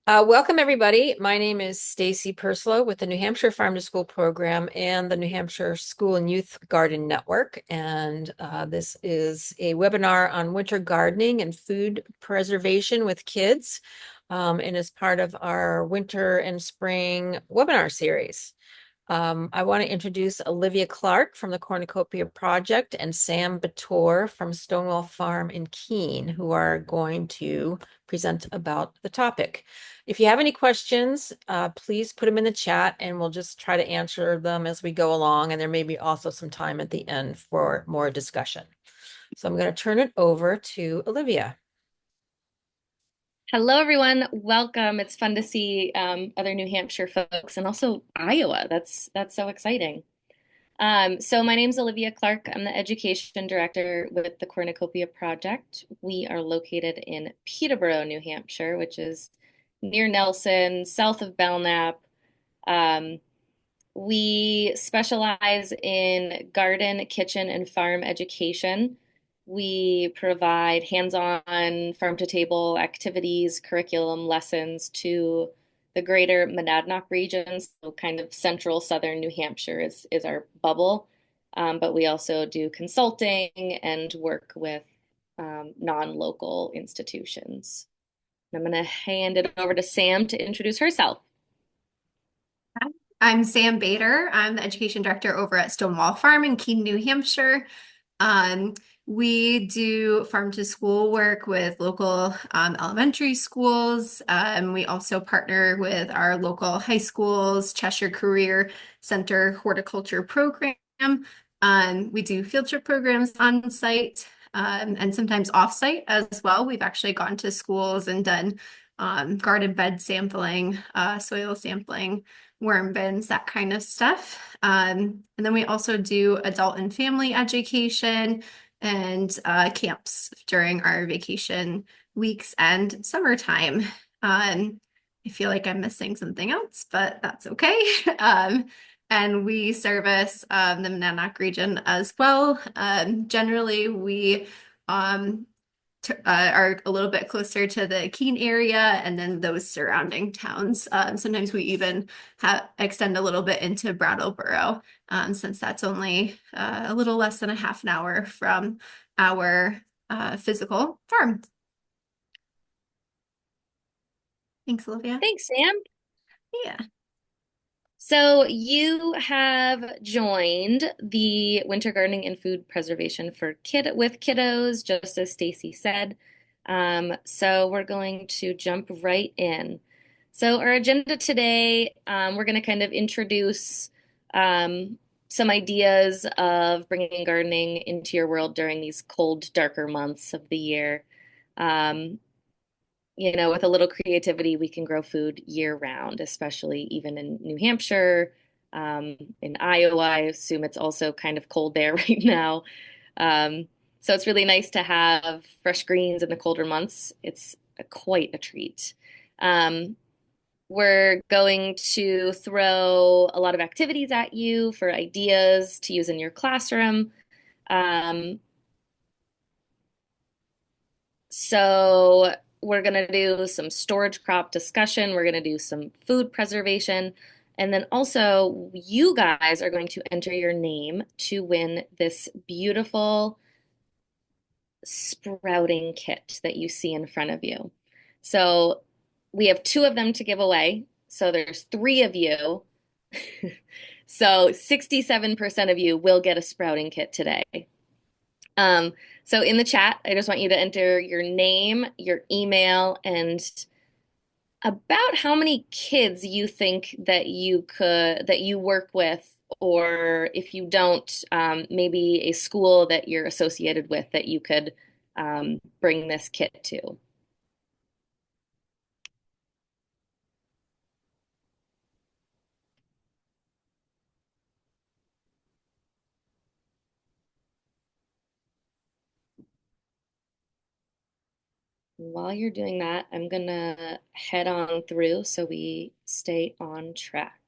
Welcome, everybody. My name is Stacy Purslow with the New Hampshire Farm to School program and the New Hampshire School and Youth Garden Network. And this is a webinar on winter gardening and food preservation with kids, and is part of our winter and spring webinar series. I want to introduce Olivia Clark from the Cornucopia Project and Sam Bator from Stonewall Farm in Keene, who are going to present about the topic. If you have any questions, please put them in the chat and we'll just try to answer them as we go along. And there may be also some time at the end for more discussion. So I'm going to turn it over to Olivia. Hello, everyone. Welcome. It's fun to see other New Hampshire folks and also Iowa. That's so exciting. So my name's Olivia Clark. I'm the education director with the Cornucopia Project. We are located in Peterborough, New Hampshire, which is near Nelson, south of Belknap. Um, we specialize in garden, kitchen, and farm education. We provide hands-on farm-to-table activities, curriculum lessons to the greater Monadnock region. So kind of central southern New Hampshire is our bubble. But we also do consulting and work with non-local institutions. I'm going to hand it over to Sam to introduce herself. Hi, I'm Sam Bator. I'm the education director over at Stonewall Farm in Keene, New Hampshire. Um, we do farm to school work with local elementary schools. We also partner with our local high schools, Cheshire Career Center horticulture program. We do field trip programs on site and sometimes off site as well. We've actually gone to schools and done garden bed sampling, soil sampling, worm bins, that kind of stuff. And then we also do adult and family education and camps during our vacation weeks and summertime. I feel like I'm missing something else, but that's okay. And we service the Monadnock region as well. Generally, we are a little bit closer to the Keene area and then those surrounding towns. Sometimes we even extend a little bit into Brattleboro, since that's only a little less than a half an hour from our physical farm. Thanks, Olivia. Thanks, Sam. Yeah. So you have joined the Winter Gardening and Food Preservation for with Kiddos, just as Stacy said. So we're going to jump right in. So our agenda today, we're going to kind of introduce some ideas of bringing gardening into your world during these cold, darker months of the year. Um, with a little creativity, we can grow food year round, especially even in New Hampshire, in Iowa. I assume it's also kind of cold there right now. So it's really nice to have fresh greens in the colder months. It's quite a treat. We're going to throw a lot of activities at you for ideas to use in your classroom. Um, So we're going to do some storage crop discussion. We're going to do some food preservation. And then also, you guys are going to enter your name to win this beautiful sprouting kit that you see in front of you. So we have two of them to give away. So there's three of you. So 67% of you will get a sprouting kit today. So in the chat, I just want you to enter your name, your email, and about how many kids you think that you work with, or if you don't, maybe a school that you're associated with that you could bring this kit to. While you're doing that, I'm gonna head on through so we stay on track.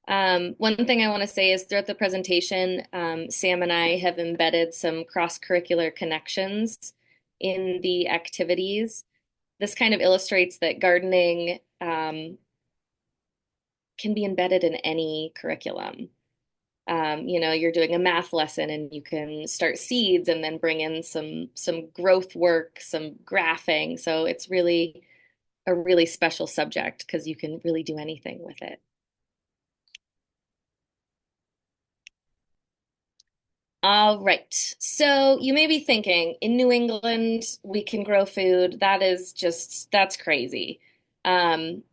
One thing I want to say is throughout the presentation, Sam and I have embedded some cross-curricular connections in the activities this kind of illustrates that gardening can be embedded in any curriculum. You're doing a math lesson and you can start seeds and then bring in some growth work, some graphing. So it's really a really special subject because you can really do anything with it. All right. So you may be thinking, in New England, we can grow food. That's crazy. Um,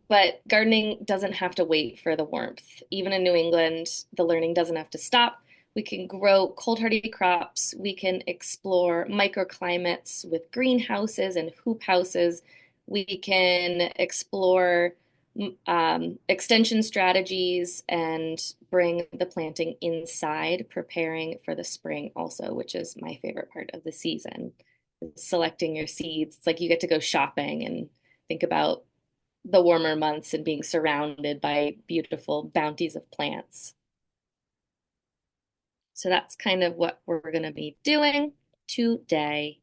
But gardening doesn't have to wait for the warmth. Even in New England, the learning doesn't have to stop. We can grow cold hardy crops. We can explore microclimates with greenhouses and hoop houses. We can explore extension strategies and bring the planting inside, preparing for the spring also, which is my favorite part of the season. Selecting your seeds. It's like you get to go shopping and think about the warmer months and being surrounded by beautiful bounties of plants. So that's kind of what we're going to be doing today.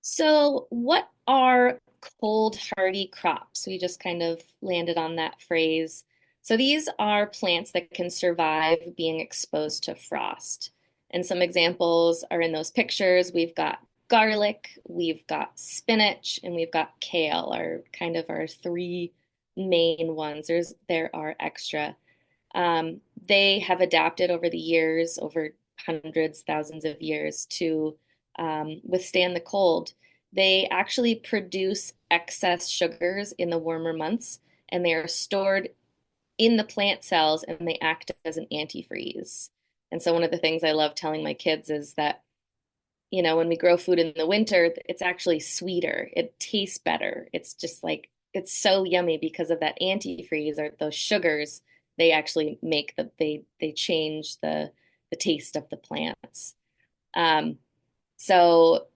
So what are cold hardy crops? We just kind of landed on that phrase. So these are plants that can survive being exposed to frost. And some examples are in those pictures. We've got garlic, we've got spinach, and we've got kale are kind of our three main ones. There are extra. They have adapted over the years, over hundreds, thousands of years, to withstand the cold. They actually produce excess sugars in the warmer months, and they are stored in the plant cells and they act as an antifreeze. And so, one of the things I love telling my kids is that, when we grow food in the winter, it's actually sweeter. It tastes better. It's just like, it's so yummy because of that antifreeze or those sugars. They actually they change the taste of the plants. Um, so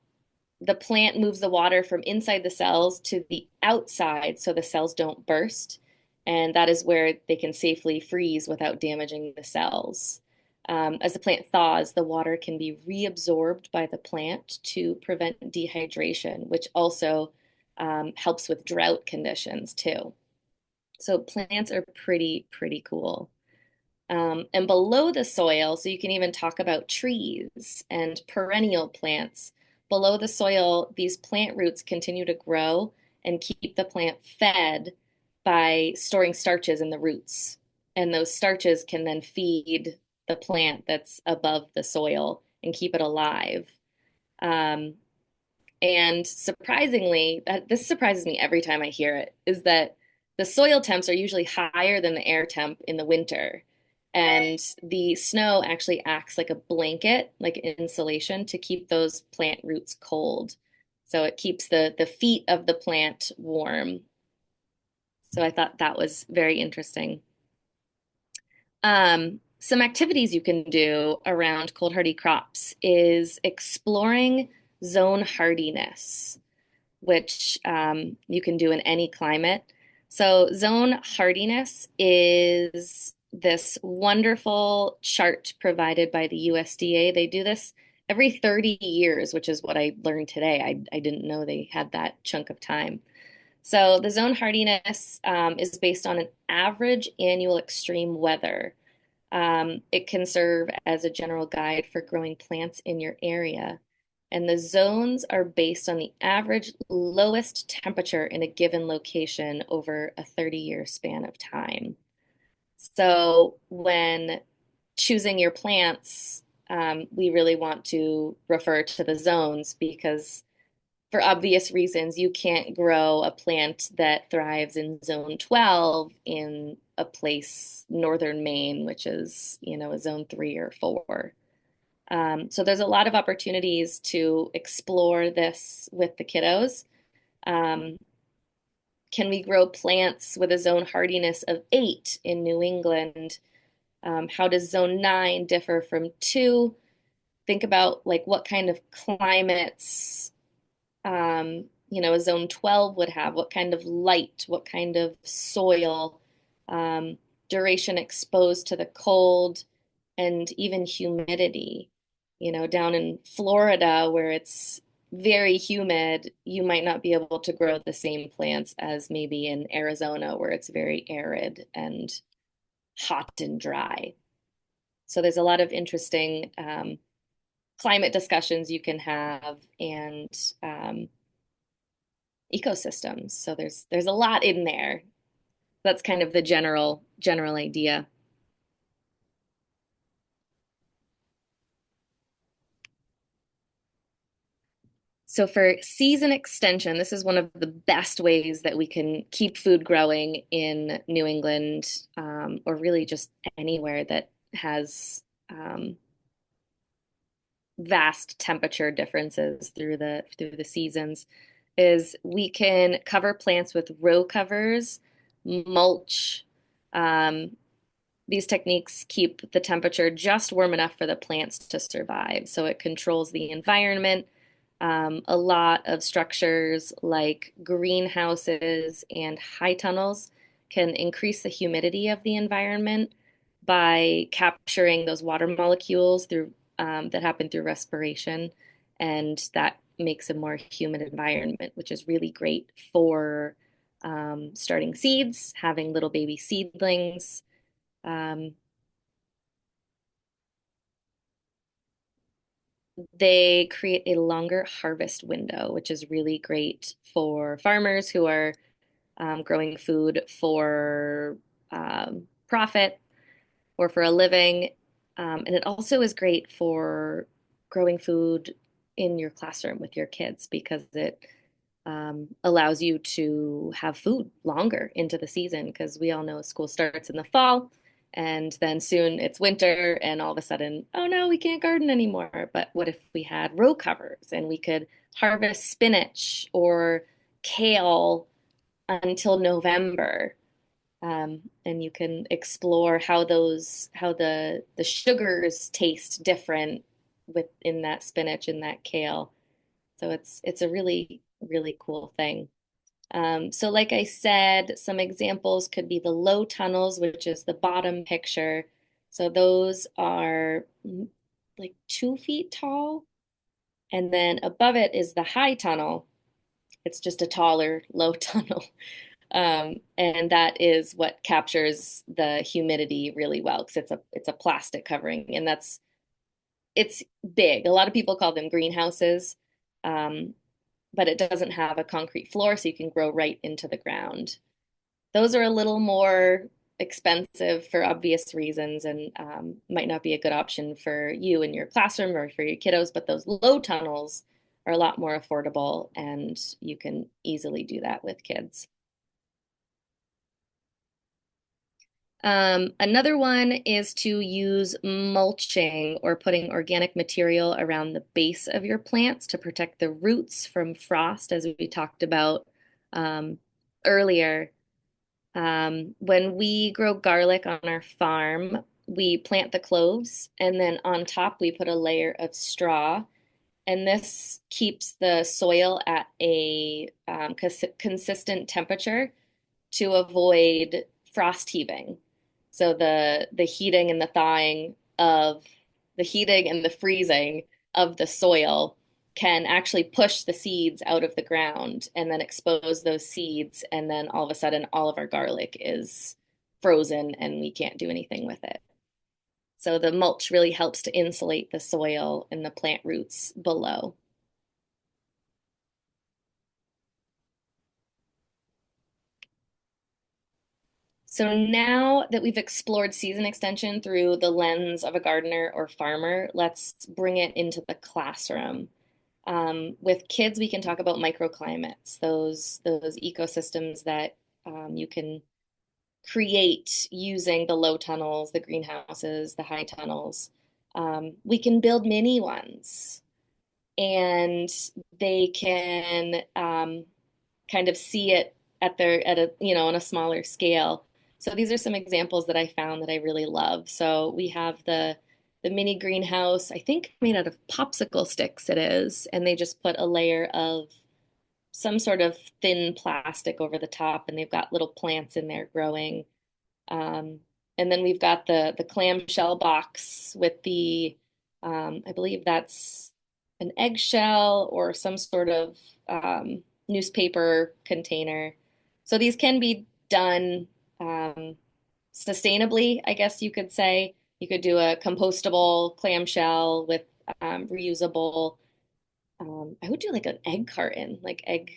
the plant moves the water from inside the cells to the outside so the cells don't burst. And that is where they can safely freeze without damaging the cells. As the plant thaws, the water can be reabsorbed by the plant to prevent dehydration, which also helps with drought conditions too. So plants are pretty cool. And below the soil, so you can even talk about trees and perennial plants. Below the soil, these plant roots continue to grow and keep the plant fed by storing starches in the roots. And those starches can then feed the plant that's above the soil and keep it alive. Um, and surprisingly, this surprises me every time I hear it, is that the soil temps are usually higher than the air temp in the winter. And the snow actually acts like a blanket, like insulation, to keep those plant roots cold. So it keeps the feet of the plant warm. So I thought that was very interesting. Some activities you can do around cold hardy crops is exploring zone hardiness, which you can do in any climate. So, zone hardiness is this wonderful chart provided by the USDA. They do this every 30 years, which is what I learned today. I didn't know they had that chunk of time. So, the zone hardiness is based on an average annual extreme weather. It can serve as a general guide for growing plants in your area. And the zones are based on the average lowest temperature in a given location over a 30-year span of time. So when choosing your plants, we really want to refer to the zones because for obvious reasons, you can't grow a plant that thrives in zone 12 in a place, northern Maine, which is, a zone 3 or 4. So there's a lot of opportunities to explore this with the kiddos. Um, can we grow plants with a zone hardiness of 8 in New England? How does zone 9 differ from 2? Think about like what kind of climates a zone 12 would have, what kind of light, what kind of soil, duration exposed to the cold, and even humidity. Down in Florida where it's very humid, you might not be able to grow the same plants as maybe in Arizona where it's very arid and hot and dry. So there's a lot of interesting climate discussions you can have and um, ecosystems. So there's a lot in there. That's kind of the general idea. So for season extension, this is one of the best ways that we can keep food growing in New England, or really just anywhere that has vast temperature differences through the seasons, is we can cover plants with row covers, mulch. Um, these techniques keep the temperature just warm enough for the plants to survive. So it controls the environment. A lot of structures like greenhouses and high tunnels can increase the humidity of the environment by capturing those water molecules through that happen through respiration, and that makes a more humid environment, which is really great for starting seeds, having little baby seedlings. Um, they create a longer harvest window, which is really great for farmers who are growing food for profit or for a living. And it also is great for growing food in your classroom with your kids because it allows you to have food longer into the season because we all know school starts in the fall and then soon it's winter and all of a sudden, oh no, we can't garden anymore. But what if we had row covers and we could harvest spinach or kale until November? And you can explore how the sugars taste different within that spinach and that kale. So it's a really cool thing. So like I said, some examples could be the low tunnels, which is the bottom picture. So those are like 2 feet tall. And then above it is the high tunnel. It's just a taller, low tunnel. And that is what captures the humidity really well because it's a plastic covering, and it's big. A lot of people call them greenhouses. Um, but it doesn't have a concrete floor, so you can grow right into the ground. Those are a little more expensive for obvious reasons and might not be a good option for you in your classroom or for your kiddos, but those low tunnels are a lot more affordable and you can easily do that with kids. Another one is to use mulching or putting organic material around the base of your plants to protect the roots from frost, as we talked about um, earlier. When we grow garlic on our farm, we plant the cloves and then on top we put a layer of straw. And this keeps the soil at a consistent temperature to avoid frost heaving. So the heating and the thawing of the heating and the freezing of the soil can actually push the seeds out of the ground and then expose those seeds. And then all of a sudden, all of our garlic is frozen and we can't do anything with it. So the mulch really helps to insulate the soil and the plant roots below. So now that we've explored season extension through the lens of a gardener or farmer, let's bring it into the classroom. With kids, we can talk about microclimates, those ecosystems that you can create using the low tunnels, the greenhouses, the high tunnels. We can build mini ones, and they can kind of see it at a on a smaller scale. So these are some examples that I found that I really love. So we have the mini greenhouse, I think made out of popsicle sticks it is, and they just put a layer of some sort of thin plastic over the top, and they've got little plants in there growing. Um, And then we've got the clamshell box with the, I believe that's an eggshell or some sort of newspaper container. So these can be done sustainably, I guess you could say. You could do a compostable clamshell with reusable. I would do like an egg carton, like egg.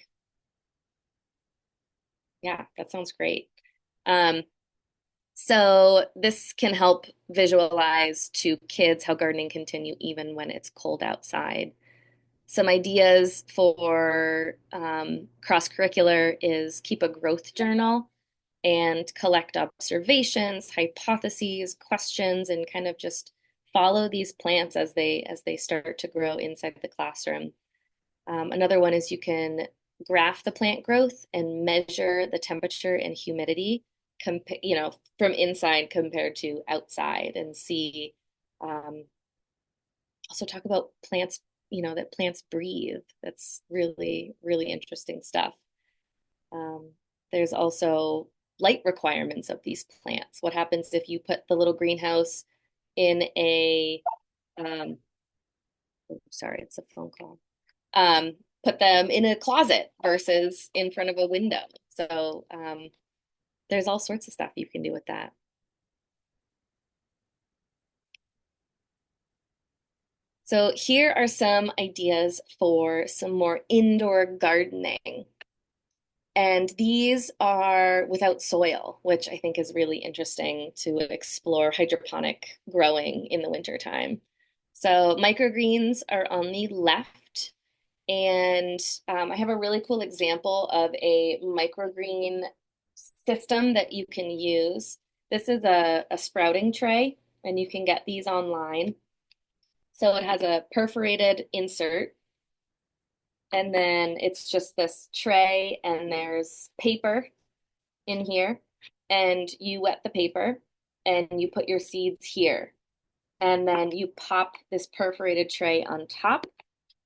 Yeah, that sounds great. Um, so this can help visualize to kids how gardening can continue even when it's cold outside. Some ideas for cross-curricular is keep a growth journal and collect observations, hypotheses, questions, and kind of just follow these plants as they start to grow inside the classroom. Another one is you can graph the plant growth and measure the temperature and humidity, from inside compared to outside, and see. Also talk about plants, that plants breathe. That's really, really interesting stuff. Um, there's also light requirements of these plants. What happens if you put the little greenhouse in um, sorry, it's a phone call. Um, Put them in a closet versus in front of a window. So there's all sorts of stuff you can do with that. So here are some ideas for some more indoor gardening. And these are without soil, which I think is really interesting to explore hydroponic growing in the wintertime. So microgreens are on the left. And I have a really cool example of a microgreen system that you can use. This is a sprouting tray, and you can get these online. So it has a perforated insert, and then it's just this tray, and there's paper in here, and you wet the paper, and you put your seeds here, and then you pop this perforated tray on top.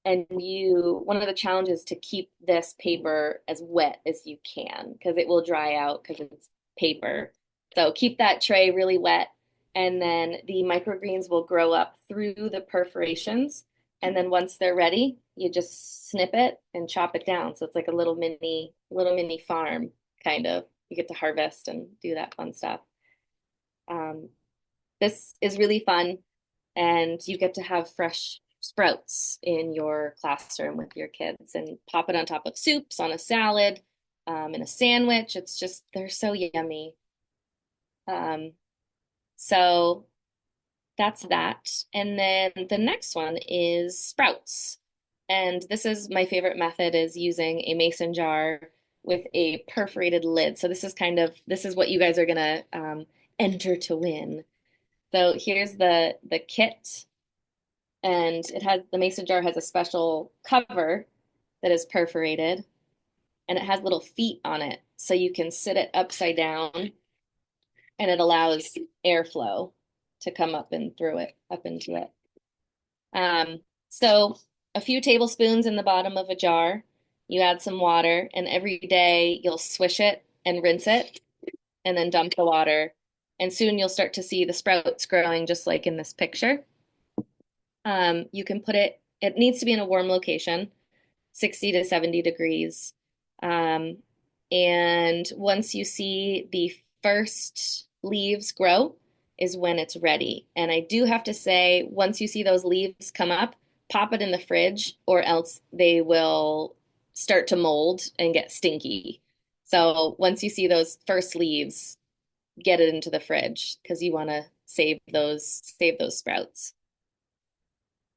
And one of the challenges to keep this paper as wet as you can, because it will dry out because it's paper. So keep that tray really wet, and then the microgreens will grow up through the perforations. And then once they're ready, you just snip it and chop it down. So it's like a little mini farm kind of. You get to harvest and do that fun stuff. Um, this is really fun, and you get to have fresh sprouts in your classroom with your kids and pop it on top of soups, on a salad, in a sandwich. It's just, they're so yummy. Um, so that's that. And then the next one is sprouts. And this is my favorite method, is using a mason jar with a perforated lid. So this is what you guys are gonna enter to win. So here's the kit, and the mason jar has a special cover that is perforated, and it has little feet on it, so you can sit it upside down, and it allows airflow to come up and through it, up into it. So a few tablespoons in the bottom of a jar, you add some water, and every day you'll swish it and rinse it, and then dump the water, and soon you'll start to see the sprouts growing just like in this picture. You can it needs to be in a warm location, 60 to 70 degrees. And once you see the first leaves grow is when it's ready. And I do have to say, once you see those leaves come up, pop it in the fridge, or else they will start to mold and get stinky. So once you see those first leaves, get it into the fridge, because you want to save those sprouts.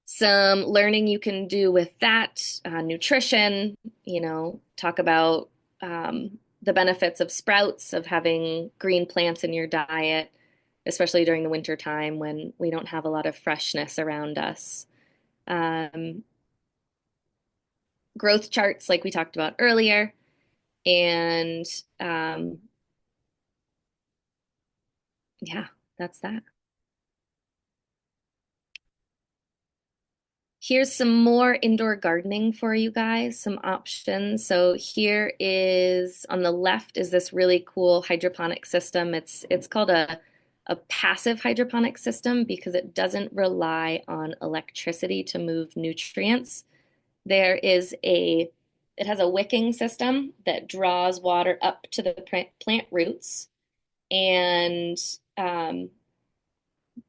Some learning you can do with that, nutrition, talk about the benefits of sprouts, of having green plants in your diet, especially during the winter time when we don't have a lot of freshness around us. Growth charts, like we talked about earlier, and yeah, that's that. Here's some more indoor gardening for you guys, some options. So here is, on the left, is this really cool hydroponic system. It's called a a passive hydroponic system because it doesn't rely on electricity to move nutrients. It has a wicking system that draws water up to the plant roots, and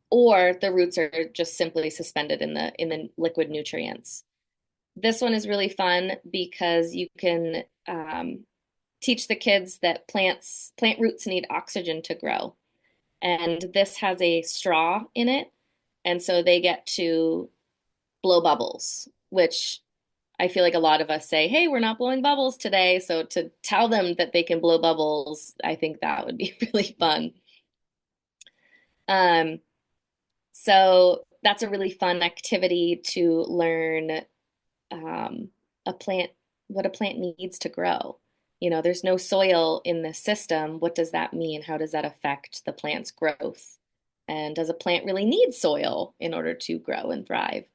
or the roots are just simply suspended in the liquid nutrients. This one is really fun because you can teach the kids that plant roots need oxygen to grow. And this has a straw in it. And so they get to blow bubbles, which I feel like a lot of us say, hey, we're not blowing bubbles today. So to tell them that they can blow bubbles, I think that would be really fun. Um, so that's a really fun activity to learn a plant, what a plant needs to grow. You know, there's no soil in the system. What does that mean? How does that affect the plant's growth? And does a plant really need soil in order to grow and thrive?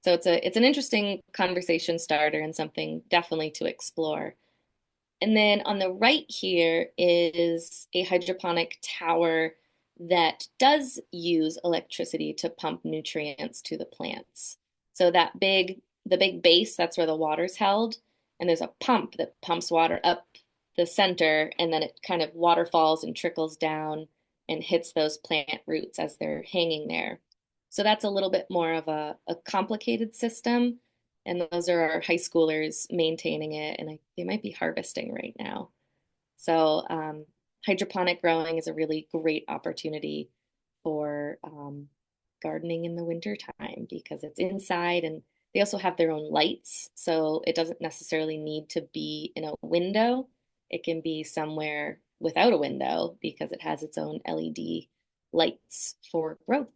So it's an interesting conversation starter and something definitely to explore. And then on the right here is a hydroponic tower that does use electricity to pump nutrients to the plants. So the big base, that's where the water's held, and there's a pump that pumps water up the center, and then it kind of waterfalls and trickles down and hits those plant roots as they're hanging there. So that's a little bit more of a complicated system, and those are our high schoolers maintaining it, and they might be harvesting right now. So hydroponic growing is a really great opportunity for gardening in the winter time because it's inside, and they also have their own lights. So it doesn't necessarily need to be in a window. It can be somewhere without a window because it has its own LED lights for growth.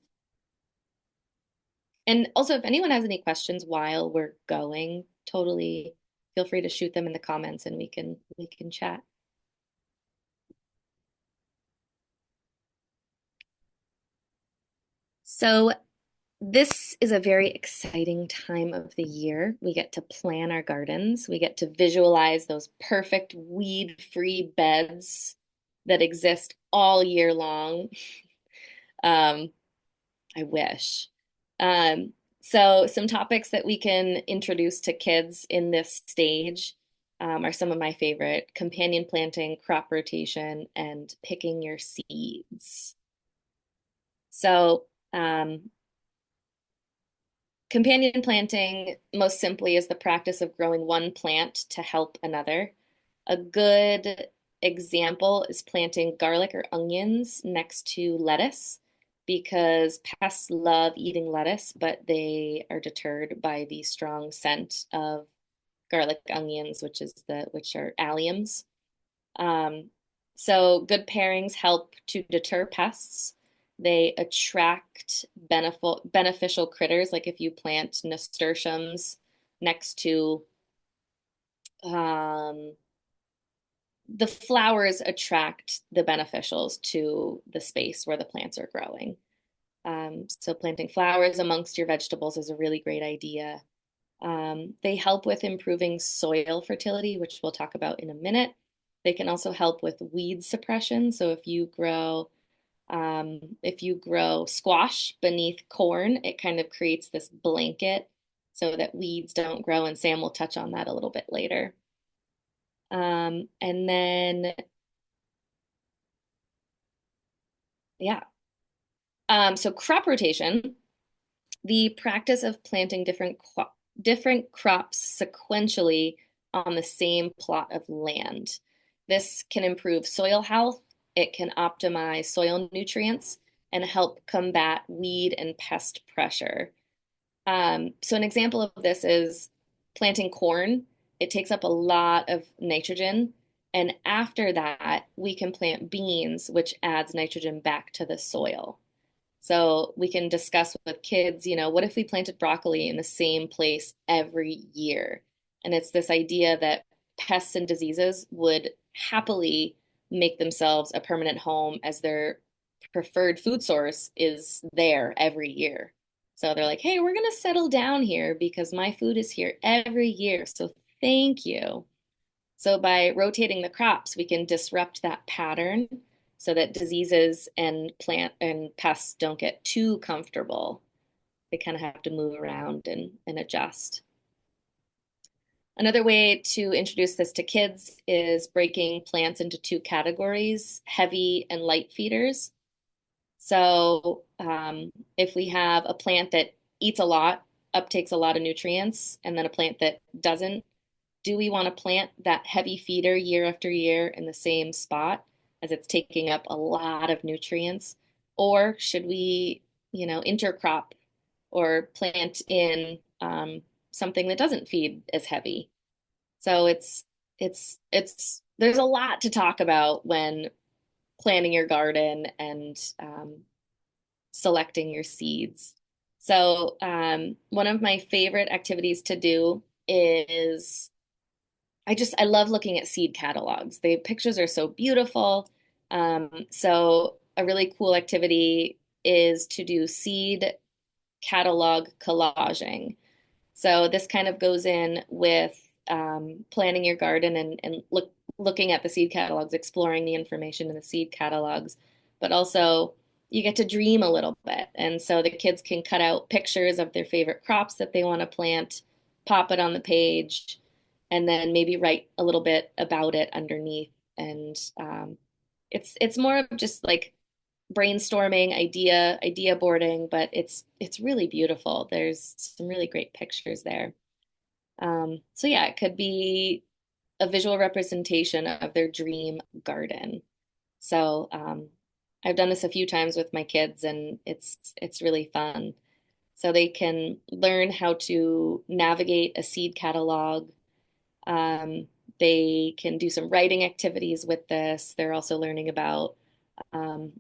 And also, if anyone has any questions while we're going, totally feel free to shoot them in the comments and we can chat. So this is a very exciting time of the year. We get to plan our gardens. We get to visualize those perfect weed-free beds that exist all year long. I wish. Um, so some topics that we can introduce to kids in this stage are some of my favorite: companion planting, crop rotation, and picking your seeds. So companion planting, most simply, is the practice of growing one plant to help another. A good example is planting garlic or onions next to lettuce because pests love eating lettuce, but they are deterred by the strong scent of garlic onions, which are alliums. So good pairings help to deter pests. They attract beneficial critters, like if you plant nasturtiums next to the flowers attract the beneficials to the space where the plants are growing. So planting flowers amongst your vegetables is a really great idea. They help with improving soil fertility, which we'll talk about in a minute. They can also help with weed suppression. So if you grow squash beneath corn, it kind of creates this blanket so that weeds don't grow, and Sam will touch on that a little bit later. And then, yeah. So crop rotation, the practice of planting different crops sequentially on the same plot of land. This can improve soil health, it can optimize soil nutrients, and help combat weed and pest pressure. So an example of this is planting corn. It takes up a lot of nitrogen. And after that, we can plant beans, which adds nitrogen back to the soil. So we can discuss with kids, what if we planted broccoli in the same place every year? And it's this idea that pests and diseases would happily make themselves a permanent home as their preferred food source is there every year. So they're like, hey, we're going to settle down here because my food is here every year. So thank you. So by rotating the crops, we can disrupt that pattern so that diseases and plant and pests don't get too comfortable. They kind of have to move around and adjust. Another way to introduce this to kids is breaking plants into two categories, heavy and light feeders. So if we have a plant that eats a lot, uptakes a lot of nutrients, and then a plant that doesn't, do we want to plant that heavy feeder year after year in the same spot as it's taking up a lot of nutrients? Or should we, intercrop or plant in something that doesn't feed as heavy? So there's a lot to talk about when planning your garden and selecting your seeds. So one of my favorite activities to do is I love looking at seed catalogs. The pictures are so beautiful. So a really cool activity is to do seed catalog collaging. So this kind of goes in with planning your garden and looking at the seed catalogs, exploring the information in the seed catalogs, but also you get to dream a little bit. And so the kids can cut out pictures of their favorite crops that they want to plant, pop it on the page, and then maybe write a little bit about it underneath. And it's more of just like brainstorming, idea boarding, but it's really beautiful. There's some really great pictures there. So yeah, it could be a visual representation of their dream garden. So I've done this a few times with my kids, and it's really fun. So they can learn how to navigate a seed catalog. They can do some writing activities with this. They're also learning about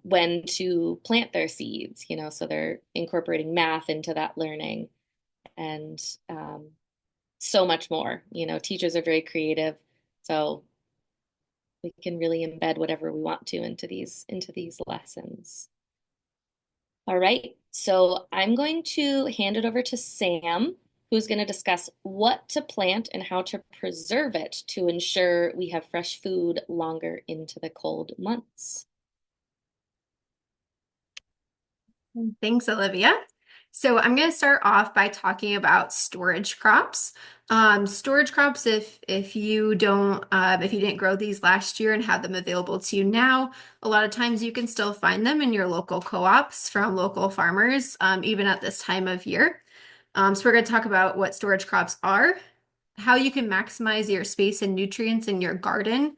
when to plant their seeds, so they're incorporating math into that learning and so much more. Teachers are very creative, so we can really embed whatever we want to into these lessons. All right, so I'm going to hand it over to Sam, who's going to discuss what to plant and how to preserve it to ensure we have fresh food longer into the cold months. Thanks, Olivia. So I'm going to start off by talking about storage crops. Storage crops, if you didn't grow these last year and have them available to you now, a lot of times you can still find them in your local co-ops from local farmers, even at this time of year. So we're going to talk about what storage crops are, how you can maximize your space and nutrients in your garden,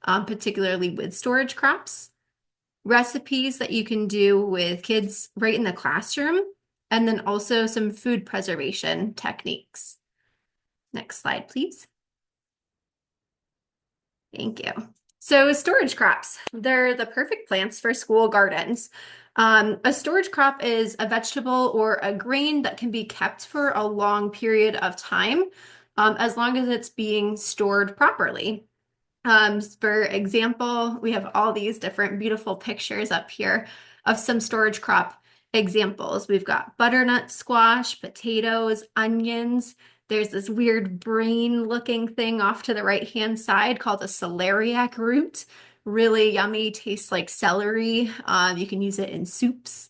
particularly with storage crops, recipes that you can do with kids right in the classroom, and then also some food preservation techniques. Next slide, please. Thank you. So storage crops, they're the perfect plants for school gardens. A storage crop is a vegetable or a grain that can be kept for a long period of time, as long as it's being stored properly. For example, we have all these different beautiful pictures up here of some storage crop examples. We've got butternut squash, potatoes, onions. There's this weird brain looking thing off to the right-hand side called a celeriac root. Really yummy, tastes like celery. You can use it in soups.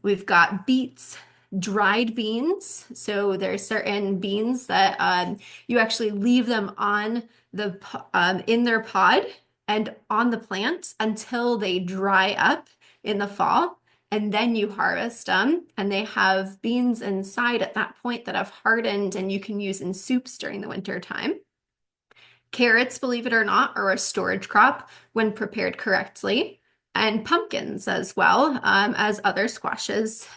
We've got beets, dried beans. So there's certain beans that you actually leave them on in their pod and on the plant until they dry up in the fall. And then you harvest them, and they have beans inside at that point that have hardened and you can use in soups during the winter time. Carrots, believe it or not, are a storage crop when prepared correctly, and pumpkins as well, as other squashes.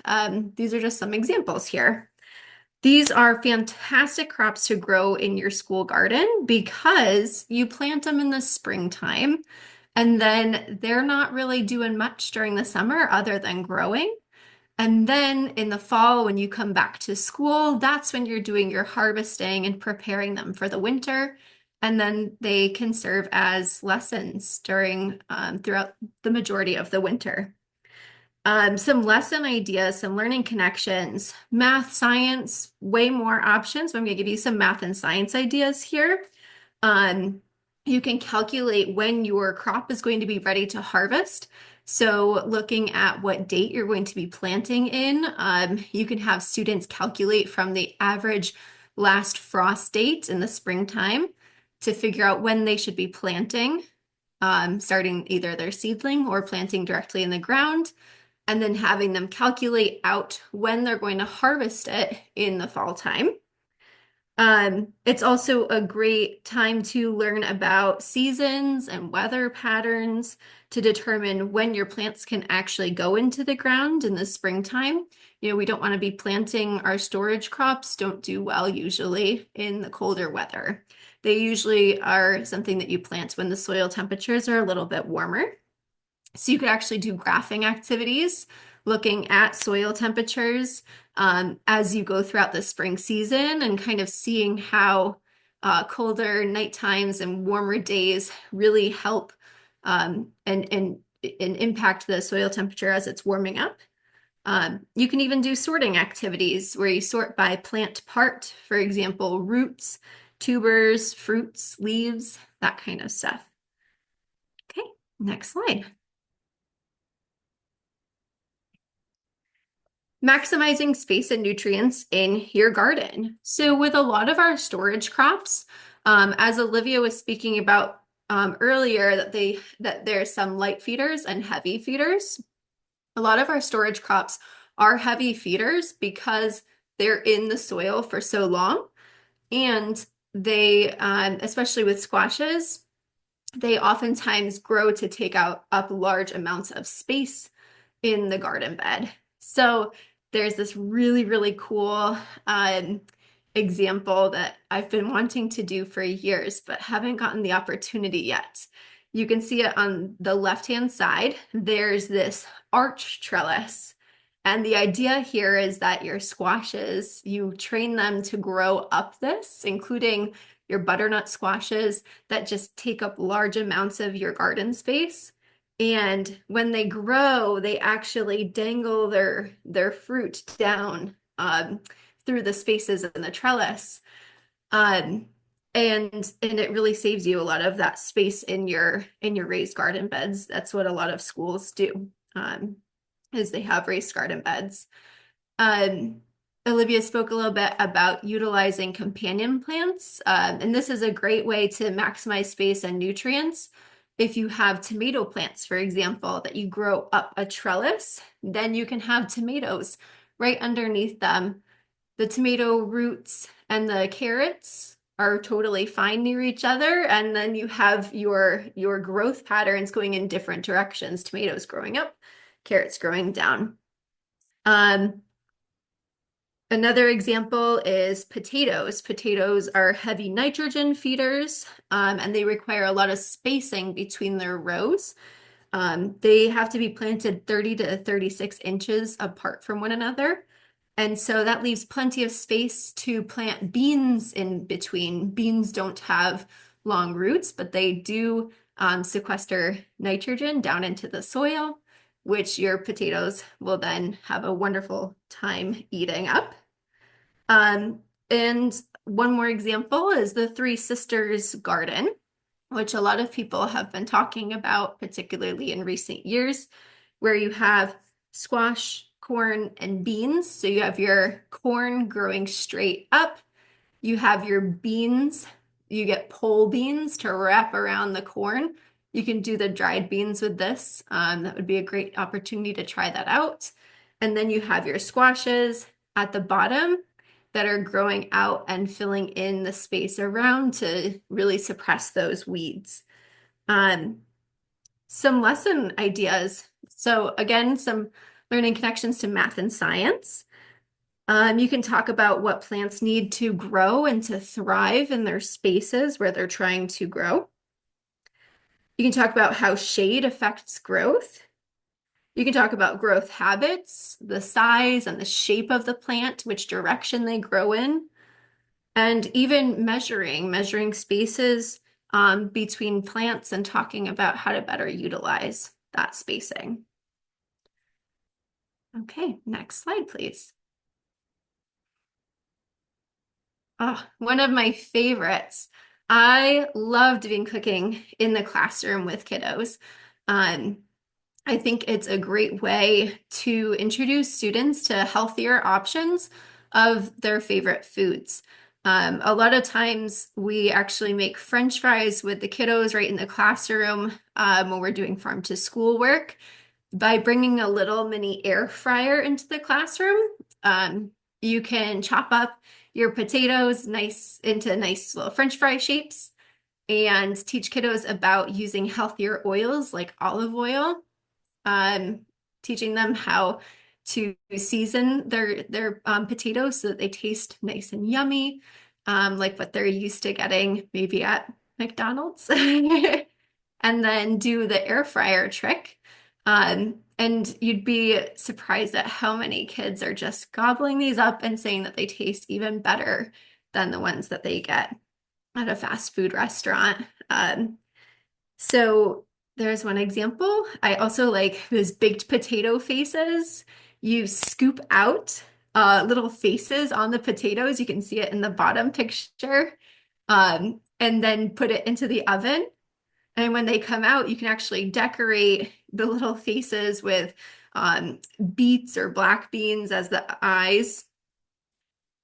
These are just some examples here. These are fantastic crops to grow in your school garden because you plant them in the springtime, and then they're not really doing much during the summer other than growing. And then in the fall, when you come back to school, that's when you're doing your harvesting and preparing them for the winter. And then they can serve as lessons throughout the majority of the winter. Some lesson ideas, some learning connections, math, science, way more options. So I'm going to give you some math and science ideas here. you can calculate when your crop is going to be ready to harvest. So looking at what date you're going to be planting in, you can have students calculate from the average last frost date in the springtime to figure out when they should be planting, starting either their seedling or planting directly in the ground, and then having them calculate out when they're going to harvest it in the fall time. It's also a great time to learn about seasons and weather patterns to determine when your plants can actually go into the ground in the springtime. You know, we don't want to be planting our storage crops, don't do well usually in the colder weather. They usually are something that you plant when the soil temperatures are a little bit warmer. So you could actually do graphing activities, looking at soil temperatures as you go throughout the spring season and kind of seeing how colder night times and warmer days really help and impact the soil temperature as it's warming up. You can even do sorting activities where you sort by plant part, for example, roots, tubers, fruits, leaves, that kind of stuff. Okay, next slide. Maximizing space and nutrients in your garden. So with a lot of our storage crops, as Olivia was speaking about earlier, that there's some light feeders and heavy feeders. A lot of our storage crops are heavy feeders because they're in the soil for so long, and they, especially with squashes, they oftentimes grow to take up large amounts of space in the garden bed. So there's this really, really cool example that I've been wanting to do for years, but haven't gotten the opportunity yet. You can see it on the left-hand side. There's this arch trellis. And the idea here is that your squashes, you train them to grow up this, including your butternut squashes that just take up large amounts of your garden space. And when they grow, they actually dangle their fruit down through the spaces in the trellis. And it really saves you a lot of that space in your raised garden beds. That's what a lot of schools do, is they have raised garden beds. Olivia spoke a little bit about utilizing companion plants, and this is a great way to maximize space and nutrients. If you have tomato plants, for example, that you grow up a trellis, then you can have tomatoes right underneath them. The tomato roots and the carrots are totally fine near each other, and then you have your growth patterns going in different directions. Tomatoes growing up, carrots growing down. Another example is potatoes. Potatoes are heavy nitrogen feeders, and they require a lot of spacing between their rows. They have to be planted 30 to 36 inches apart from one another. And so that leaves plenty of space to plant beans in between. Beans don't have long roots, but they do sequester nitrogen down into the soil, which your potatoes will then have a wonderful time eating up. And one more example is the Three Sisters garden, which a lot of people have been talking about, particularly in recent years, where you have squash, corn, and beans. So you have your corn growing straight up. You have your beans. You get pole beans to wrap around the corn. You can do the dried beans with this. That would be a great opportunity to try that out. And then you have your squashes at the bottom that are growing out and filling in the space around to really suppress those weeds. Some lesson ideas. So again, some learning connections to math and science. You can talk about what plants need to grow and to thrive in their spaces where they're trying to grow. You can talk about how shade affects growth. You can talk about growth habits, the size and the shape of the plant, which direction they grow in, and even measuring spaces between plants and talking about how to better utilize that spacing. Okay, next slide, please. Oh, one of my favorites. I love doing cooking in the classroom with kiddos. Um, I think it's a great way to introduce students to healthier options of their favorite foods. A lot of times we actually make French fries with the kiddos right in the classroom when we're doing farm to school work by bringing a little mini air fryer into the classroom. You can chop up your potatoes into nice little French fry shapes and teach kiddos about using healthier oils like olive oil, um, teaching them how to season their potatoes so that they taste nice and yummy, like what they're used to getting maybe at McDonald's. And then do the air fryer trick. And you'd be surprised at how many kids are just gobbling these up and saying that they taste even better than the ones that they get at a fast food restaurant. So there's one example. I also like those baked potato faces. You scoop out little faces on the potatoes. You can see it in the bottom picture. And then put it into the oven. And when they come out, you can actually decorate the little faces with beets or black beans as the eyes,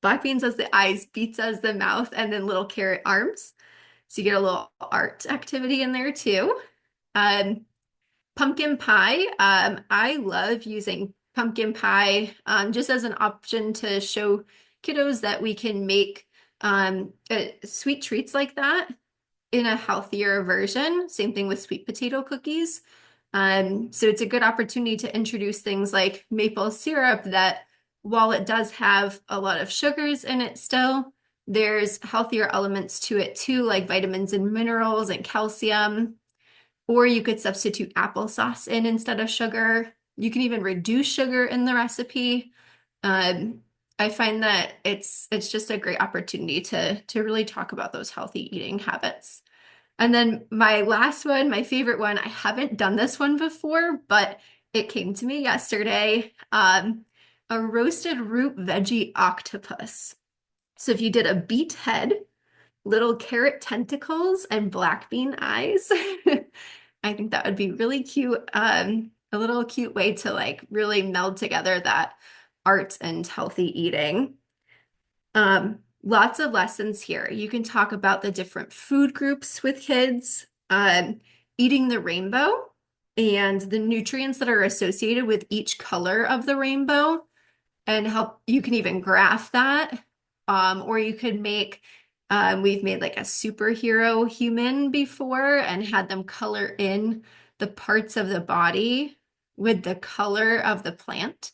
black beans as the eyes, beets as the mouth, and then little carrot arms. So you get a little art activity in there too. Um, Pumpkin pie. I love using pumpkin pie just as an option to show kiddos that we can make sweet treats like that in a healthier version. Same thing with sweet potato cookies. So it's a good opportunity to introduce things like maple syrup that while it does have a lot of sugars in it still, there's healthier elements to it too, like vitamins and minerals and calcium. Or you could substitute applesauce in instead of sugar. You can even reduce sugar in the recipe. I find that it's just a great opportunity to really talk about those healthy eating habits. And then my last one, my favorite one, I haven't done this one before, but it came to me yesterday. A roasted root veggie octopus. So if you did a beet head, little carrot tentacles, and black bean eyes, I think that would be really cute. A little cute way to like really meld together that art and healthy eating. Lots of lessons here. You can talk about the different food groups with kids, eating the rainbow and the nutrients that are associated with each color of the rainbow, and help. You can even graph that, or you could make. We've made like a superhero human before and had them color in the parts of the body with the color of the plant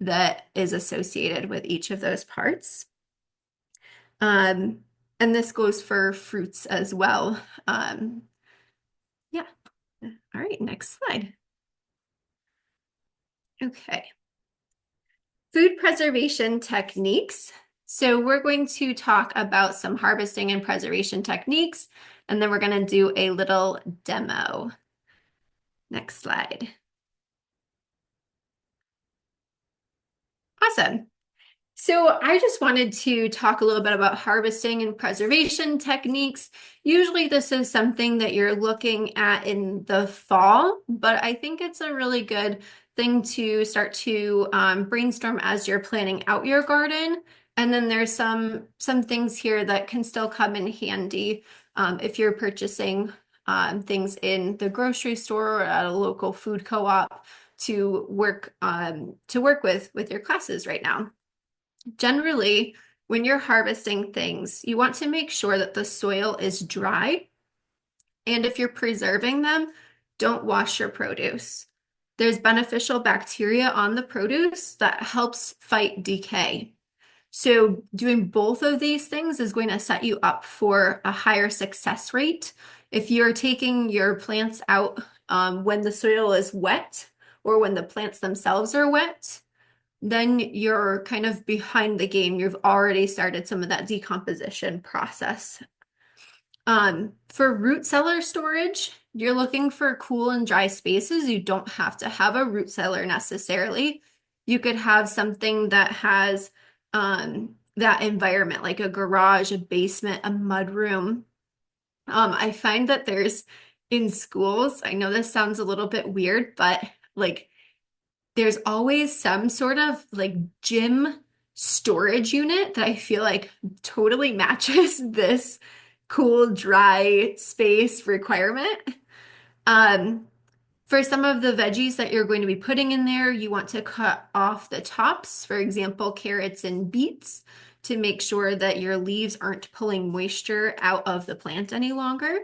that is associated with each of those parts. And this goes for fruits as well. Yeah. All right, next slide. Okay. Food preservation techniques. So we're going to talk about some harvesting and preservation techniques, and then we're going to do a little demo. Next slide. Awesome. So I just wanted to talk a little bit about harvesting and preservation techniques. Usually this is something that you're looking at in the fall, but I think it's a really good thing to start to brainstorm as you're planning out your garden. And then there's some things here that can still come in handy if you're purchasing things in the grocery store or at a local food co-op to work with your classes right now. Generally, when you're harvesting things, you want to make sure that the soil is dry. And if you're preserving them, don't wash your produce. There's beneficial bacteria on the produce that helps fight decay. So doing both of these things is going to set you up for a higher success rate. If you're taking your plants out when the soil is wet or when the plants themselves are wet, then you're kind of behind the game. You've already started some of that decomposition process. For root cellar storage, you're looking for cool and dry spaces. You don't have to have a root cellar necessarily. You could have something that has that environment, like a garage, a basement, a mud room. I find that there's in schools, I know this sounds a little bit weird, but like there's always some sort of like gym storage unit that I feel like totally matches this cool, dry space requirement. Um, for some of the veggies that you're going to be putting in there, you want to cut off the tops, for example, carrots and beets, to make sure that your leaves aren't pulling moisture out of the plant any longer.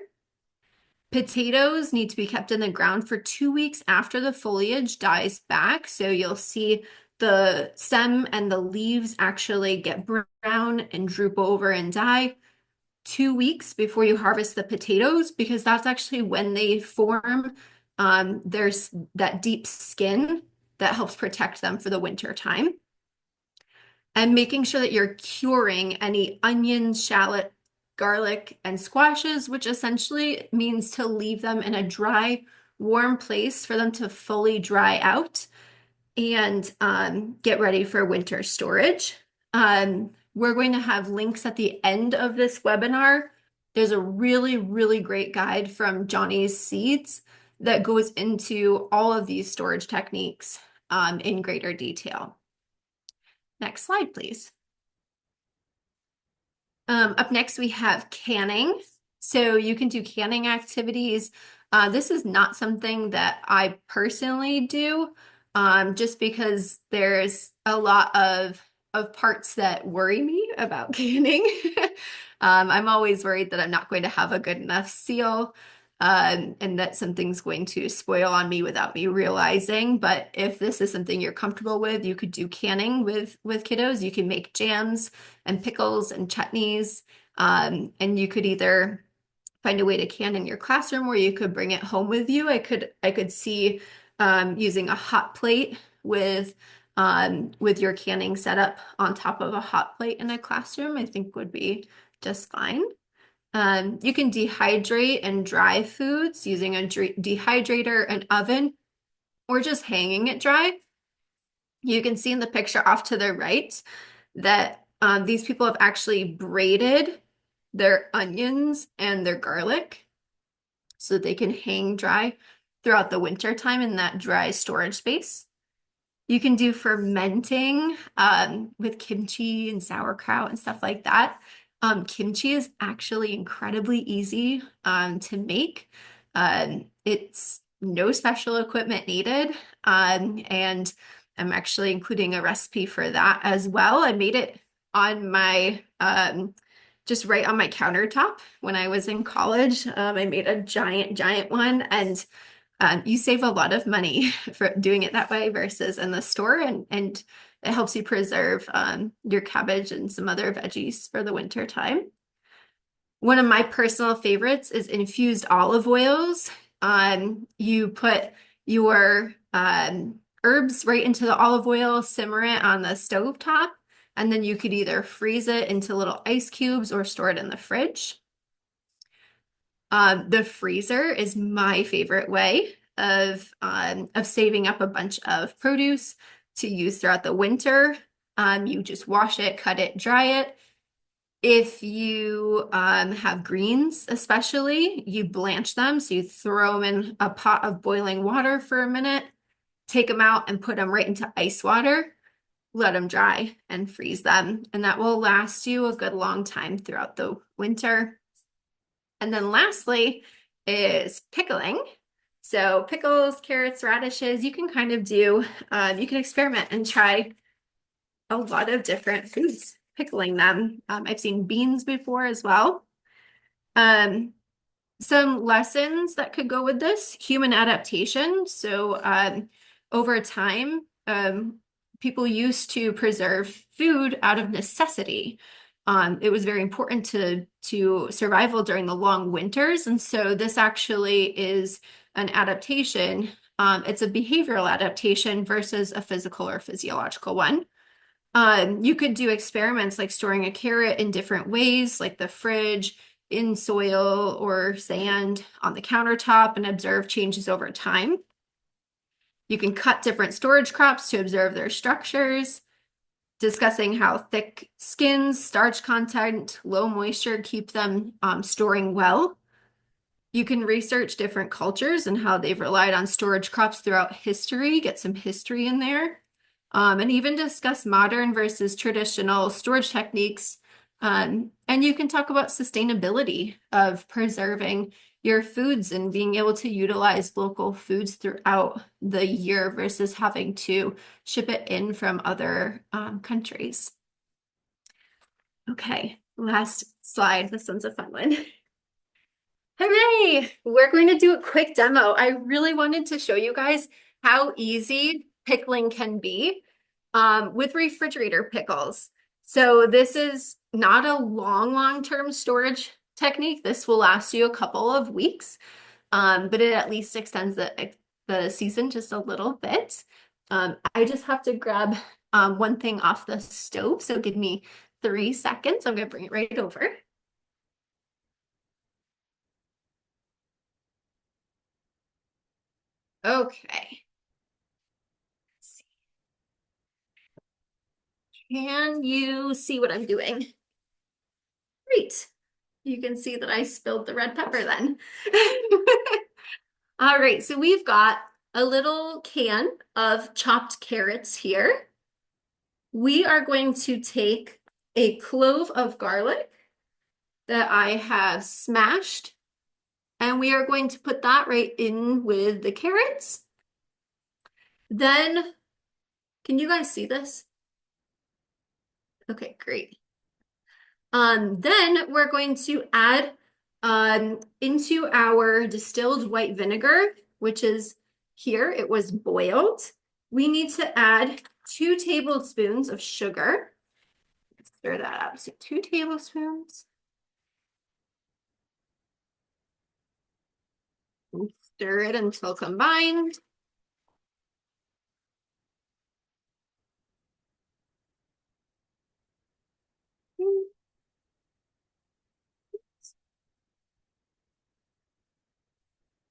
Potatoes need to be kept in the ground for 2 weeks after the foliage dies back. So you'll see the stem and the leaves actually get brown and droop over and die 2 weeks before you harvest the potatoes, because that's actually when they form. There's that deep skin that helps protect them for the winter time. And making sure that you're curing any onions, shallot, garlic, and squashes, which essentially means to leave them in a dry, warm place for them to fully dry out and get ready for winter storage. We're going to have links at the end of this webinar. There's a really, really great guide from Johnny's Seeds that goes into all of these storage techniques in greater detail. Next slide, please. Up next, we have canning. So you can do canning activities. This is not something that I personally do, just because there's a lot of parts that worry me about canning. I'm always worried that I'm not going to have a good enough seal, and that something's going to spoil on me without me realizing. But if this is something you're comfortable with, you could do canning with kiddos. You can make jams and pickles and chutneys, and you could either find a way to can in your classroom, or you could bring it home with you. I could see using a hot plate with your canning setup on top of a hot plate in a classroom, I think would be just fine. You can dehydrate and dry foods using a dehydrator, an oven, or just hanging it dry. You can see in the picture off to the right that these people have actually braided their onions and their garlic so that they can hang dry throughout the winter time in that dry storage space. You can do fermenting with kimchi and sauerkraut and stuff like that. Kimchi is actually incredibly easy to make. It's no special equipment needed. And I'm actually including a recipe for that as well. I made it on my, just right on my countertop when I was in college. I made a giant one, and you save a lot of money for doing it that way versus in the store, and it helps you preserve your cabbage and some other veggies for the winter time. One of my personal favorites is infused olive oils. You put your herbs right into the olive oil, simmer it on the stove top, and then you could either freeze it into little ice cubes or store it in the fridge. The freezer is my favorite way of saving up a bunch of produce to use throughout the winter. You just wash it, cut it, dry it. If you have greens, especially, you blanch them. So you throw them in a pot of boiling water for a minute, take them out and put them right into ice water, let them dry and freeze them. And that will last you a good long time throughout the winter. And then lastly is pickling. So pickles, carrots, radishes, you can kind of do, you can experiment and try a lot of different foods, pickling them. I've seen beans before as well. Some lessons that could go with this: human adaptation. So over time, people used to preserve food out of necessity. It was very important to survival during the long winters. And so this actually is an adaptation. It's a behavioral adaptation versus a physical or physiological one. You could do experiments like storing a carrot in different ways, like the fridge, in soil or sand, on the countertop, and observe changes over time. You can cut different storage crops to observe their structures, discussing how thick skins, starch content, low moisture keep them storing well. You can research different cultures and how they've relied on storage crops throughout history, get some history in there, and even discuss modern versus traditional storage techniques. And you can talk about sustainability of preserving your foods and being able to utilize local foods throughout the year versus having to ship it in from other countries. Okay, last slide. This one's a fun one. Hooray! We're going to do a quick demo. I really wanted to show you guys how easy pickling can be with refrigerator pickles. So this is not a long-term storage technique. This will last you a couple of weeks, but it at least extends the season just a little bit. I just have to grab one thing off the stove, so give me 3 seconds. I'm going to bring it right over. Okay. Can you see what I'm doing? Great. You can see that I spilled the red pepper then. All right, so we've got a little can of chopped carrots here. We are going to take a clove of garlic that I have smashed, and we are going to put that right in with the carrots. Then, can you guys see this? Okay, great. Then we're going to add into our distilled white vinegar, which is here, it was boiled. We need to add 2 tablespoons of sugar. Let's stir that up. So 2 tablespoons. And stir it until combined.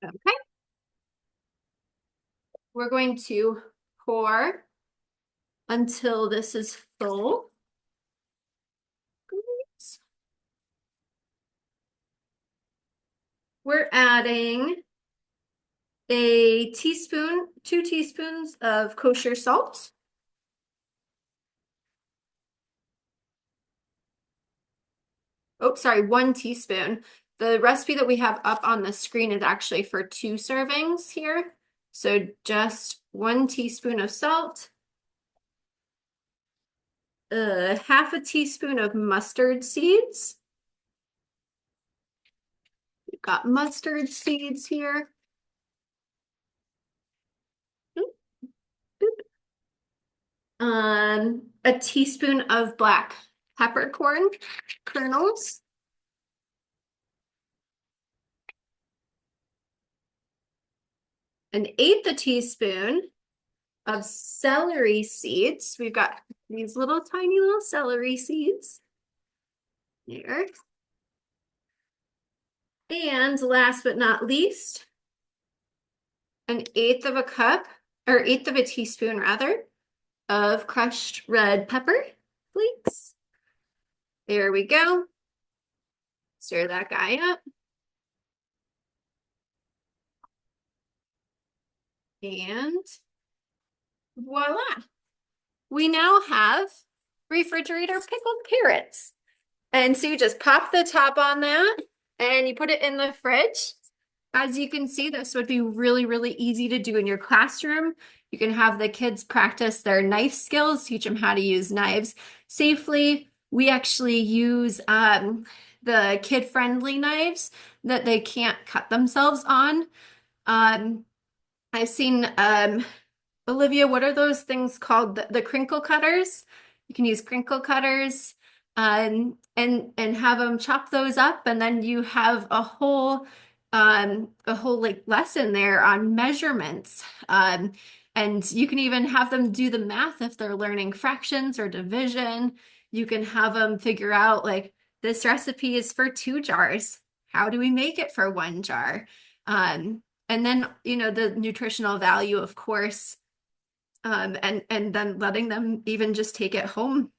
Okay. We're going to pour until this is full. Great. We're adding a teaspoon, 2 teaspoons of kosher salt. Oh, sorry, 1 teaspoon. The recipe that we have up on the screen is actually for 2 servings here. So just 1 teaspoon of salt, half a teaspoon of mustard seeds. We've got mustard seeds here. A teaspoon of black peppercorn kernels. An 1/8 a teaspoon of celery seeds. We've got these little tiny little celery seeds here. And last but not least, an 1/8 of a cup, or 1/8 of a teaspoon rather, of crushed red pepper flakes. There we go. Stir that guy up. And voila. We now have refrigerator pickled carrots. And so you just pop the top on that and you put it in the fridge. As you can see, this would be really easy to do in your classroom. You can have the kids practice their knife skills, teach them how to use knives safely. We actually use the kid-friendly knives that they can't cut themselves on. I've seen, Olivia, what are those things called? The crinkle cutters. You can use crinkle cutters and have them chop those up, and then you have a whole like lesson there on measurements. And you can even have them do the math if they're learning fractions or division. You can have them figure out, like, this recipe is for 2 jars. How do we make it for 1 jar? And then, you know, the nutritional value, of course, and then letting them even just take it home,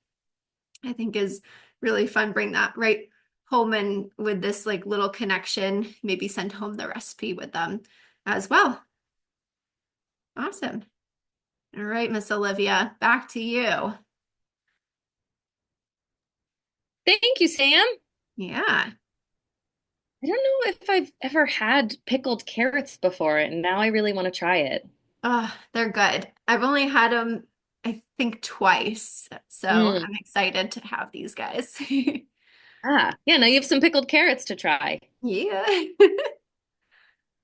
I think is really fun. Bring that right home and with this like little connection, maybe send home the recipe with them as well. Awesome. All right, Miss Olivia, back to you. Thank you, Sam. Yeah. I don't know if I've ever had pickled carrots before, and now I really want to try it. Oh, they're good. I've only had them, I think, twice. So Mm. I'm excited to have these guys. Ah, yeah, now you have some pickled carrots to try. Yeah.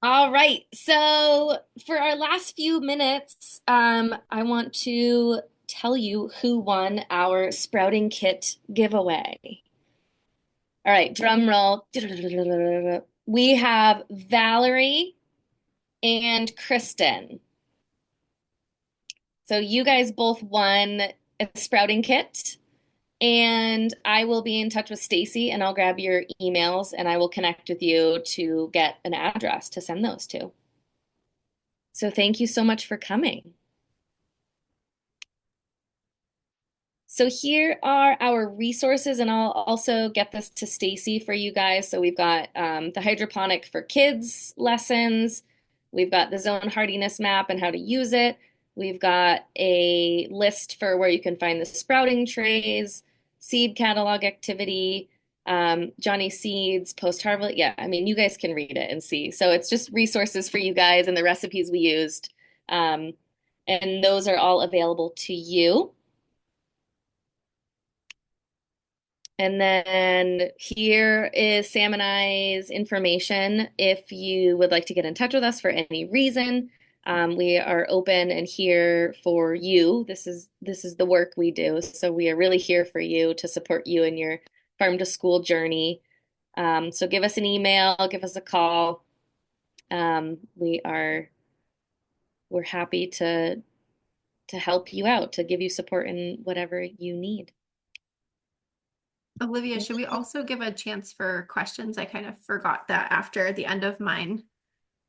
All right. So for our last few minutes, I want to tell you who won our sprouting kit giveaway. All right, drum roll. We have Valerie and Kristen. So you guys both won a sprouting kit, and I will be in touch with Stacy and I'll grab your emails and I will connect with you to get an address to send those to. So thank you so much for coming. So here are our resources, and I'll also get this to Stacy for you guys. So we've got the hydroponic for kids lessons. We've got the zone hardiness map and how to use it. We've got a list for where you can find the sprouting trays, seed catalog activity, Johnny Seeds, post-harvest. Yeah, I mean, you guys can read it and see. So it's just resources for you guys and the recipes we used. Um, and those are all available to you. And then here is Sam and I's information. If you would like to get in touch with us for any reason, we are open and here for you. This is the work we do, so we are really here for you to support you in your farm to school journey. So give us an email, give us a call. We're happy to help you out, to give you support in whatever you need. Olivia, should we also give a chance for questions? I kind of forgot that after the end of mine.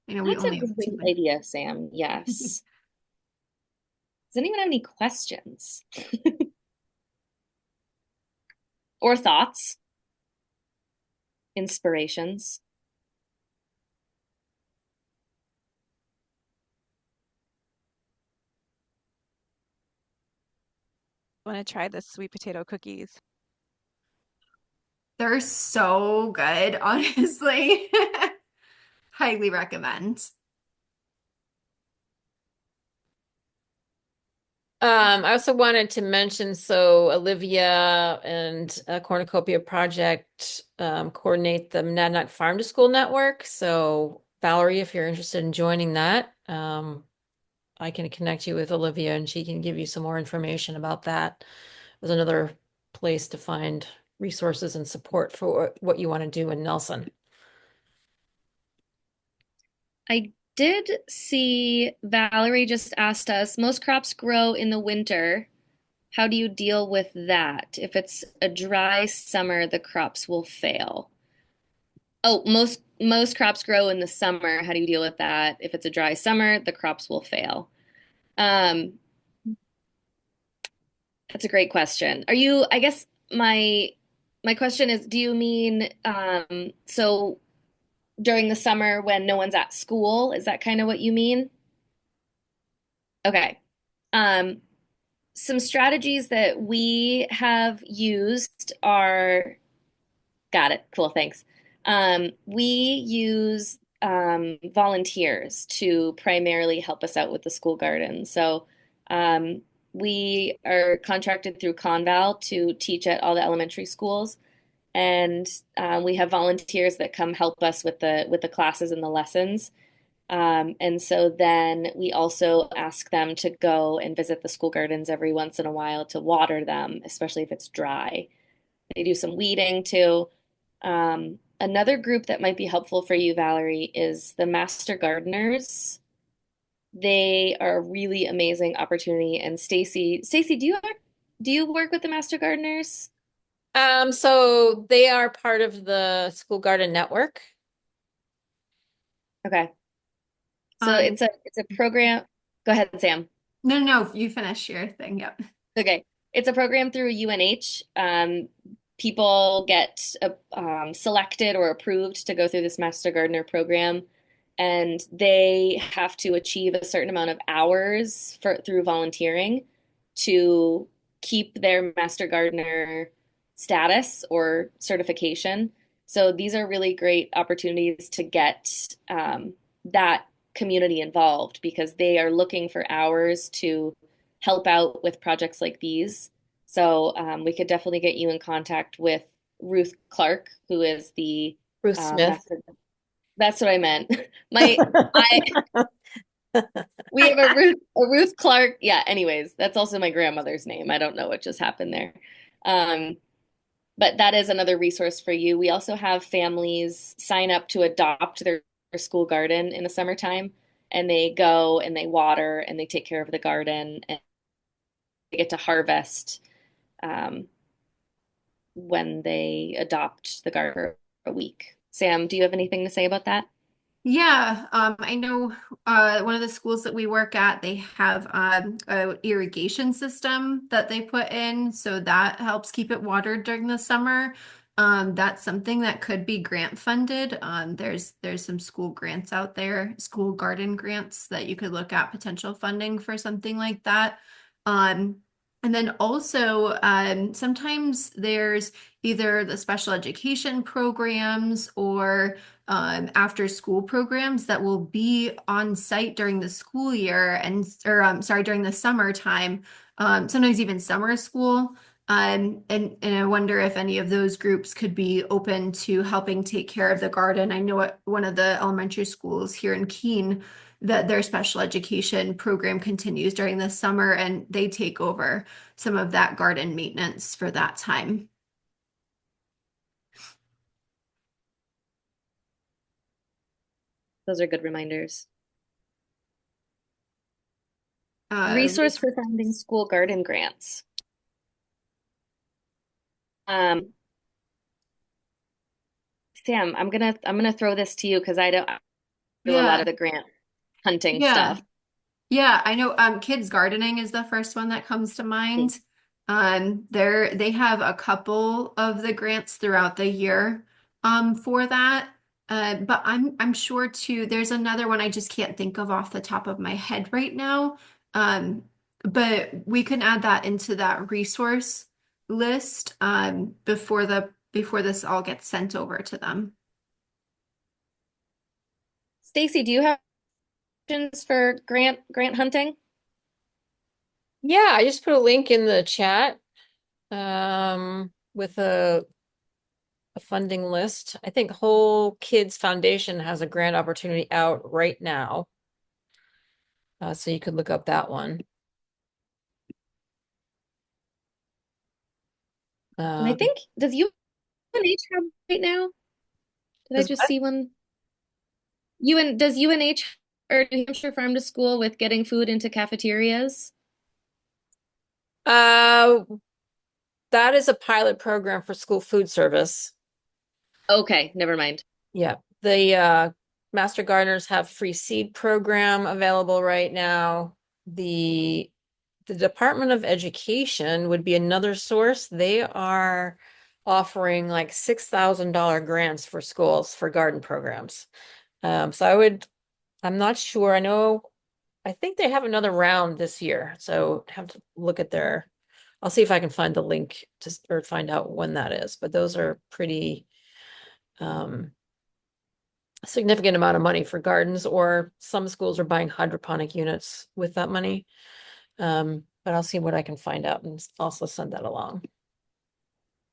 I know we That's a only have great 2 minutes. idea, Sam. Yes. Does anyone have any questions or thoughts, inspirations? Want to try the sweet potato cookies? They're so good, honestly. Highly recommend. I also wanted to mention, so Olivia and Cornucopia Project coordinate the Monadnock Farm to School Network. So Valerie, if you're interested in joining that, I can connect you with Olivia and she can give you some more information about that. There's another place to find resources and support for what you want to do in Nelson. I did see Valerie just asked us, most crops grow in the winter. How do you deal with that? If it's a dry summer, the crops will fail. Oh, most crops grow in the summer. How do you deal with that? If it's a dry summer, the crops will fail. Um, that's a great question. I guess my question is, do you mean so during the summer when no one's at school? Is that kind of what you mean? Okay. Um, some strategies that we have used are, got it. Cool, thanks. We use volunteers to primarily help us out with the school garden. So we are contracted through Conval to teach at all the elementary schools, and we have volunteers that come help us with the classes and the lessons. And so then we also ask them to go and visit the school gardens every once in a while to water them, especially if it's dry. They do some weeding too. Another group that might be helpful for you, Valerie, is the Master Gardeners. They are a really amazing opportunity. And Stacy, do you work with the Master Gardeners? So they are part of the School Garden Network. Okay. So Um, it's a program. Go ahead, Sam. no, you finish your thing. Yep. Okay. It's a program through UNH. people get selected or approved to go through this Master Gardener program, and they have to achieve a certain amount of hours through volunteering to keep their Master Gardener status or certification. So these are really great opportunities to get that community involved because they are looking for hours to help out with projects like these. So we could definitely get you in contact with Ruth Clark, who is the Ruth Smith. master. That's what I meant. I we have a Ruth Clark. Yeah, anyways, that's also my grandmother's name. I don't know what just happened there. Um, but that is another resource for you. We also have families sign up to adopt their school garden in the summertime, and they go and they water and they take care of the garden and they get to harvest when they adopt the garden for a week. Sam, do you have anything to say about that? Yeah, I know one of the schools that we work at, they have a irrigation system that they put in, so that helps keep it watered during the summer. That's something that could be grant funded. There's some school grants out there, school garden grants that you could look at potential funding for something like that. Um, and then also sometimes there's either the special education programs or after school programs that will be on site during the school year or sorry, during the summertime, sometimes even summer school. And I wonder if any of those groups could be open to helping take care of the garden. I know at one of the elementary schools here in Keene that their special education program continues during the summer and they take over some of that garden maintenance for that time. Those are good reminders. Uh, Resource for finding school garden grants. Sam, I'm gonna throw this to you because I don't do a lot yeah, of the grant hunting yeah. stuff. Yeah, I know kids gardening is the first one that comes to mind. They have a couple of the grants throughout the year for that. But I'm sure too there's another one I just can't think of off the top of my head right now. Um, but we can add that into that resource list before this all gets sent over to them. Stacy, do you have questions for grant hunting? Yeah, I just put a link in the chat with a funding list. I think Whole Kids Foundation has a grant opportunity out right now. So you could look up that one. And I think, does UNH have right now? Did I Does just what? see one? Does UNH or New Hampshire Farm to School with getting food into cafeterias? Uh, that is a pilot program for school food service. Okay, never mind. Yeah, the Master Gardeners have free seed program available right now. The Department of Education would be another source. They are offering like $6,000 grants for schools for garden programs. So I'm not sure. I think they have another round this year. So have to look at I'll see if I can find the link or find out when that is. But those are pretty significant amount of money for gardens, or some schools are buying hydroponic units with that money. But I'll see what I can find out and also send that along.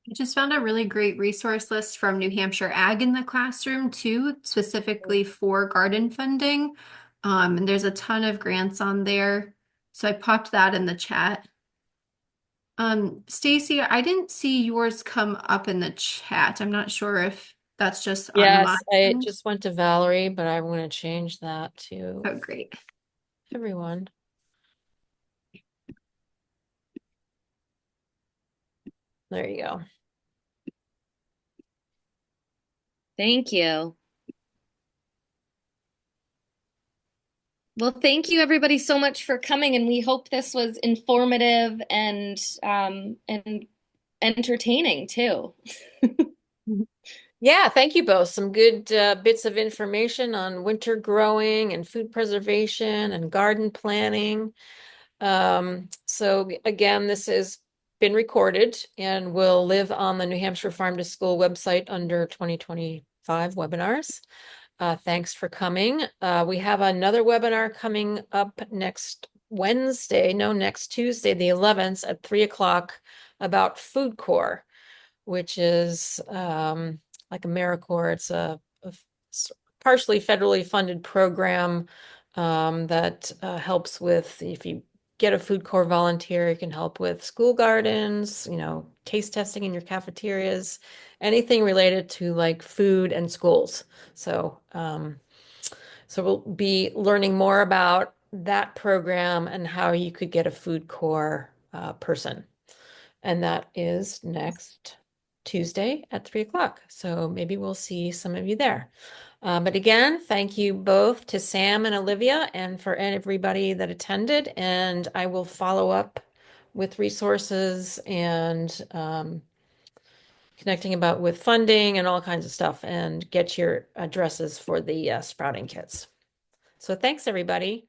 I just found a really great resource list from New Hampshire Ag in the Classroom too, specifically for garden funding. And there's a ton of grants on there. So I popped that in the chat. Stacy, I didn't see yours come up in the chat. I'm not sure if that's just on my Yes, I end. just went to Valerie, but I'm going to change that to Oh, great. everyone. There you go. Thank you. Well, thank you everybody so much for coming, and we hope this was informative and entertaining too. Yeah, thank you both. Some good bits of information on winter growing and food preservation and garden planning. So again, this has been recorded and will live on the New Hampshire Farm to School website under 2025 webinars. Thanks for coming. We have another webinar coming up next Tuesday, the 11th at 3 o'clock about Food Corps, which is like AmeriCorps. It's partially federally funded program that helps with, if you get a Food Corps volunteer, you can help with school gardens, taste testing in your cafeterias, anything related to like food and schools. So, so we'll be learning more about that program and how you could get a Food Corps person. And that is next Tuesday at 3 o'clock. So maybe we'll see some of you there. But again, thank you both to Sam and Olivia and for everybody that attended. And I will follow up with resources and connecting about with funding and all kinds of stuff and get your addresses for the sprouting kits. So thanks, everybody.